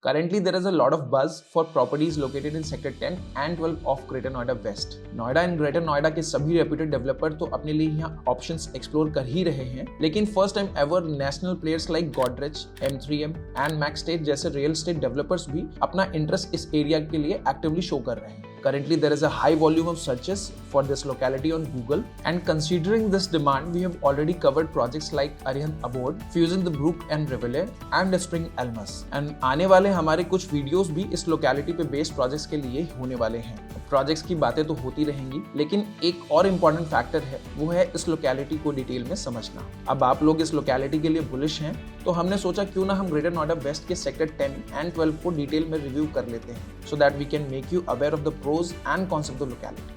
Currently, there is a lot of buzz for properties located in Sector 10 and 12 of Greater Noida West. Noida and greater Noida के सभी reputed developer तो अपने लिए यहाँ options explore कर ही रहे हैं, लेकिन first time ever national players like Godrej, M3M and max state जैसे रियल एस्टेट डेवलपर्स भी अपना इंटरेस्ट इस एरिया के लिए एक्टिवली शो कर रहे हैं. Currently, there is a high volume of searches for this locality on Google, and considering this demand, we have already covered projects like Arihant Abode, Fusion the Brook and Rivale, and Spring Elmas. And आने वाले हमारे कुछ videos भी इस locality पे based projects के लिए होने वाले हैं. प्रोजेक्ट्स की बातें तो होती रहेंगी, लेकिन एक और इम्पॉर्टेंट फैक्टर है, वो है इस लोकेलिटी को डिटेल में समझना. अब आप लोग इस लोकेलिटी के लिए बुलिश हैं, तो हमने सोचा क्यों ना हम ग्रेटर नोएडा वेस्ट के सेक्टर 10 एंड 12 को डिटेल में रिव्यू कर लेते हैं, so that we can make you aware of the pros and cons of the locality.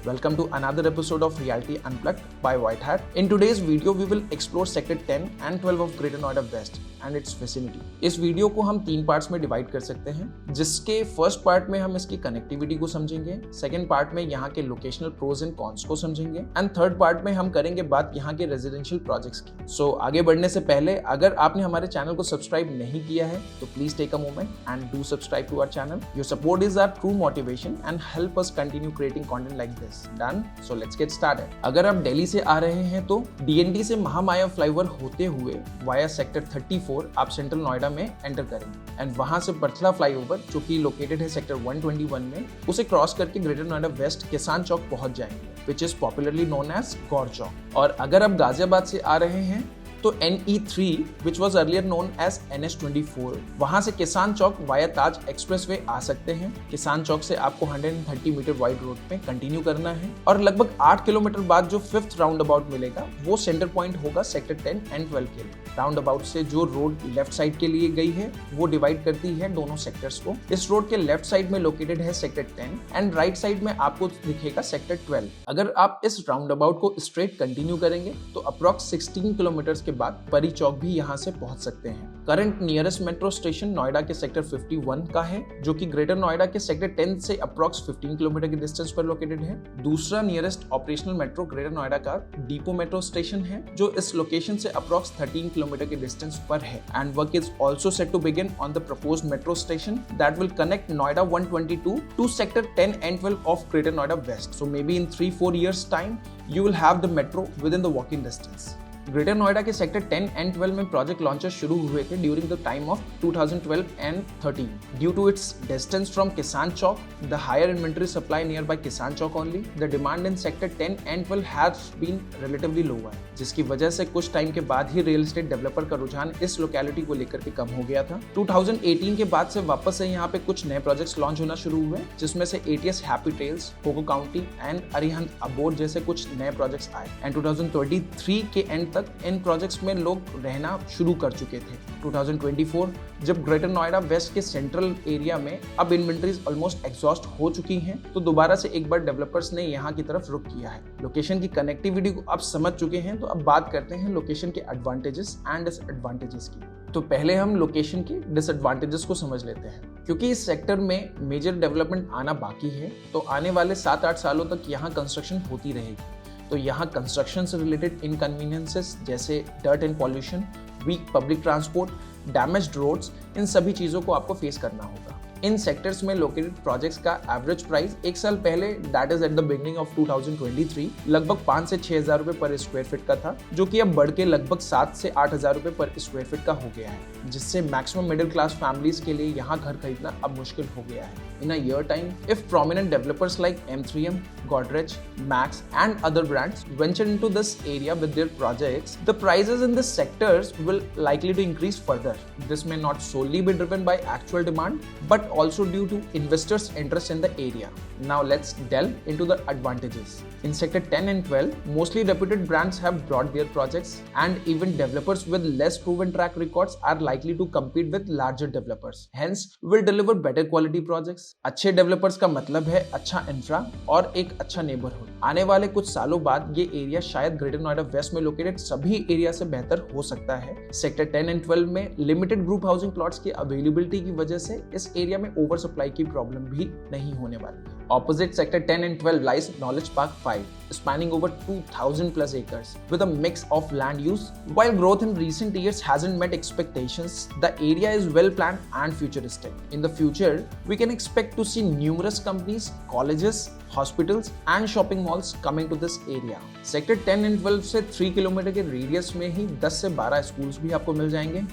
Welcome to another episode of Reality Unplugged by White Hat. In today's video, we will explore Sector 10 and 12 of Greater Noida West and its vicinity. इस video को हम 3 parts में divide कर सकते हैं, जिसके first part में हम इसकी कनेक्टिविटी को समझेंगे, सेकंड पार्ट में यहाँ के लोकेशनल प्रोज एंड कॉन्स को समझेंगे, एंड थर्ड पार्ट में हम करेंगे बात यहाँ के रेजिडेंशियल प्रोजेक्ट्स की. सो आगे बढ़ने से पहले अगर आपने हमारे चैनल को सब्सक्राइब नहीं किया है तो please take a moment and do subscribe to our channel. Your support is our true motivation and help us continue creating content like this. Done? So let's get started. अगर आप दिल्ली से आ रहे हैं तो DND से महामाया फ्लाईओवर होते हुए via sector 34 आप सेंट्रल नोएडा में एंटर करेंगे, एंड वहां से बर्थला फ्लाईओवर जो कि लोकेटेड है सेक्टर 121 में, उसे क्रॉस करके ग्रेटर नोएडा वेस्ट किसान चौक पहुंच जाएंगे, which is popularly known as Gaur Chowk. और अगर आप गाजियाबाद से आ रहे हैं तो NE3 which was earlier known as NS24, वहां से किसान चौक वाया ताज एक्सप्रेसवे आ सकते हैं. किसान चौक से आपको 130 मीटर वाइड रोड पे कंटिन्यू करना है, और लगभग 8 किलोमीटर बाद जो 5th राउंड अबाउट मिलेगा वो सेंटर पॉइंट होगा सेक्टर 10 एंड 12 के लिए. राउंड अबाउट से जो रोड लेफ्ट साइड के लिए गई है वो डिवाइड करती है दोनों सेक्टर्स को. इस रोड के लेफ्ट साइड में लोकेटेड है सेक्टर 10 एंड राइट साइड में आपको दिखेगा सेक्टर 12. अगर आप इस राउंड अबाउट को स्ट्रेट कंटिन्यू करेंगे तो अप्रॉक्स 16 किलोमीटर के बाद परी चौक भी यहाँ से पहुंच सकते हैं. Current nearest metro station Noida के सेक्टर 51 का है, जो कि ग्रेटर नोएडा के सेक्टर 10 से अप्रॉक्स 15 किलोमीटर के डिस्टेंस पर लोकेटेड है. दूसरा nearest operational metro greater Noida का डिपो मेट्रो स्टेशन है, जो इस लोकेशन से अप्रॉक्स 13 किलोमीटर के डिस्टेंस पर है. And work is also set to begin on the proposed metro station that will connect Noida 122 to sector 10 and 12 of Greater Noida West. So maybe in 3-4 years time, you will have the metro within the walking distance. Greater Noida के sector 10 and 12 में project launches शुरू हुए थे during the time of 2012 and 13. Due to its distance from Kisan Chowk, the higher inventory supply nearby Kisan Chowk only, the demand in sector 10 and 12 has been relatively lower, जिसकी वजह से कुछ time के बाद ही रियल एस्टेट डेवलपर का रुझान इस लोकेलिटी को लेकर के कम हो गया था. 2018 के बाद से वापस से यहाँ पे कुछ नए प्रोजेक्ट्स लॉन्च होना शुरू हुए, जिसमें से ATS happy trails, coco county and Arihant abode जैसे कुछ नए प्रोजेक्ट्स आए. एंड 2023 के एंड तक इन प्रोजेक्ट्स में लोग रहना शुरू कर चुके थे. 2024 जब ग्रेटर नोएडा वेस्ट के सेंट्रल एरिया में अब इन्वेंटरीज ऑलमोस्ट एग्जॉस्ट हो चुकी हैं, तो दोबारा से एक बार डेवलपर्स ने यहाँ की तरफ रुख किया है. लोकेशन की कनेक्टिविटी को आप समझ चुके हैं, तो अब बात करते हैं लोकेशन के एडवांटेजेस एंड डिसएडवांटेजेस की. तो पहले हम लोकेशन के डिसएडवांटेजेस को समझ लेते हैं. क्योंकि इस सेक्टर में मेजर डेवलपमेंट आना बाकी है, तो आने वाले 7-8 सालों तक यहाँ कंस्ट्रक्शन होती रहेगी. तो यहाँ कंस्ट्रक्शन से रिलेटेड इनकन्वीनियंसेस जैसे dirt and pollution, weak public transport, damaged roads, इन सभी चीज़ों को आपको फेस करना होगा. इन सेक्टर्स में लोकेटेड प्रोजेक्ट्स का एवरेज प्राइस एक साल पहले, that is at the beginning of 2023, लगभग 5 से 6 हज़ार रुपए पर स्क्वायर फीट का था, जो कि अब बढ़ के लगभग 7 से 8 हज़ार रुपए पर स्क्वायर फीट का हो गया है, जिससे मैक्सिमम मिडिल क्लास फैमिलीज के लिए यहाँ घर खरीदना अब मुश्किल हो गया है. In a year time, if prominent developers like M3M, Godrej, Max and other brands venture into this area with their projects, the prices in these sectors will likely to increase further. This may not solely be driven by actual demand, but also due to investors' interest in the area. Now let's delve into the advantages. In sector 10 and 12, mostly reputed brands have brought their projects, and even developers with less proven track records are likely to compete with larger developers. Hence, will deliver better quality projects. अच्छे developers का मतलब है अच्छा infra और एक अच्छा neighbourhood. आने वाले कुछ सालों बाद ये एरिया शायद ग्रेटर नोएडा वेस्ट में लोकेटेड सभी एरिया से बेहतर हो सकता है। सेक्टर 10 एंड 12 में लिमिटेड ग्रुप हाउसिंग प्लॉट्स की अवेलेबिलिटी की वजह से इस एरिया में ओवर सप्लाई की प्रॉब्लम भी नहीं होने वाली। Opposite Sector 10 and 12 lies Knowledge Park 5, spanning over 2,000 plus acres with a mix of land use. While growth in recent years hasn't met expectations, the area is well planned and futuristic. In the future, we can expect to see numerous companies, colleges, hospitals and shopping malls coming to this area. Sector 10 and 12 से 3 kilometre के radius में ही 10 से 12 schools भी आपको मिल जाएंगे।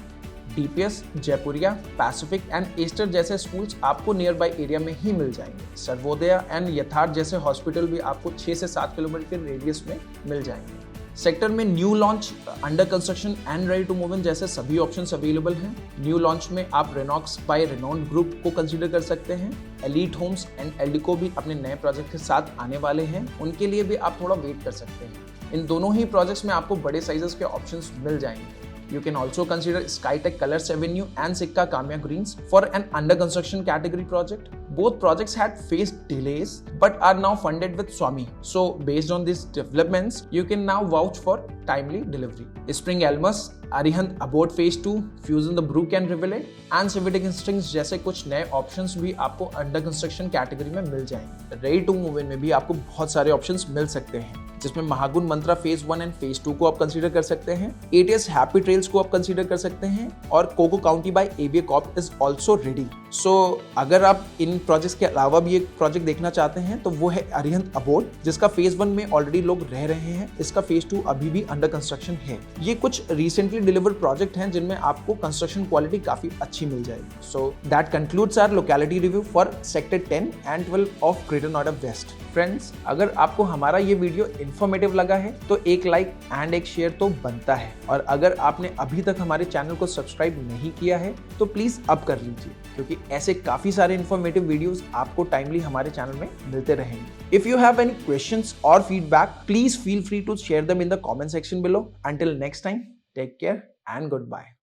DPS, Jaipuria, Pacific and Easter जैसे schools आपको near by area में ही मिल जाएंगे। सर्वोदया एंड यथार्थ जैसे हॉस्पिटल भी आपको 6 से 7 किलोमीटर के रेडियस में मिल जाएंगे। सेक्टर में new launch, under construction and ready to move in जैसे सभी ऑप्शंस अवेलेबल हैं। न्यू लॉन्च में आप रेनॉक्स बाय रेनॉल्ड ग्रुप को कंसीडर कर सकते हैं। एलीट होम्स एंड एल्डिको भी अपने नए प्रोजेक्ट के साथ आने वाले हैं, उनके लिए भी आप थोड़ा वेट कर सकते हैं। इन दोनों ही प्रोजेक्ट्स में आपको बड़े साइजेस के ऑप्शंस मिल जाएंगे। You can also consider Skytech Colors Avenue and Sikka Kamya Greens for an under construction category project. Both projects had faced delays but are now funded with Swami. So based on these developments, you can now vouch for timely delivery. Spring Elmas, Arihant Abode Phase 2, Fusion the Brook and Rivulet and Civic Instincts जैसे कुछ नए options भी आपको under construction category में मिल जाएंगे। Ready to move इन में भी आपको बहुत सारे ऑप्शंस मिल सकते हैं, जिसमें महागुण मंत्रा फेज 1 एंड फेज 2 को आप कंसीडर कर सकते हैं। एटीएस हैप्पी ट्रेल्स को आप कंसीडर कर सकते हैं और Coco County by ABA corp is also ready. So अगर आप इन प्रोजेक्ट्स के अलावा भी एक प्रोजेक्ट देखना चाहते हैं तो वो है अरिहंत अबोड, जिसका फेज 1 में ऑलरेडी लोग रह रहे हैं। इसका फेज 2 अभी भी अंडर कंस्ट्रक्शन है। ये कुछ रिसेंटली डिलीवर्ड प्रोजेक्ट हैं जिनमें आपको कंस्ट्रक्शन क्वालिटी काफी अच्छी मिल जाएगी। So that concludes our locality review for sector 10 and 12 of greater Noida west. Friends, अगर आपको हमारा ये वीडियो इन्फॉर्मेटिव लगा है तो एक लाइक एंड एक शेयर तो बनता है, और अगर आपने अभी तक हमारे चैनल को सब्सक्राइब नहीं किया है तो प्लीज अब कर लीजिए, क्योंकि ऐसे काफी सारे इन्फॉर्मेटिव वीडियोस आपको टाइमली हमारे चैनल में मिलते रहेंगे। If you have any questions और feedback, please feel free to share them in the comment section below. Until next time, take care and good bye.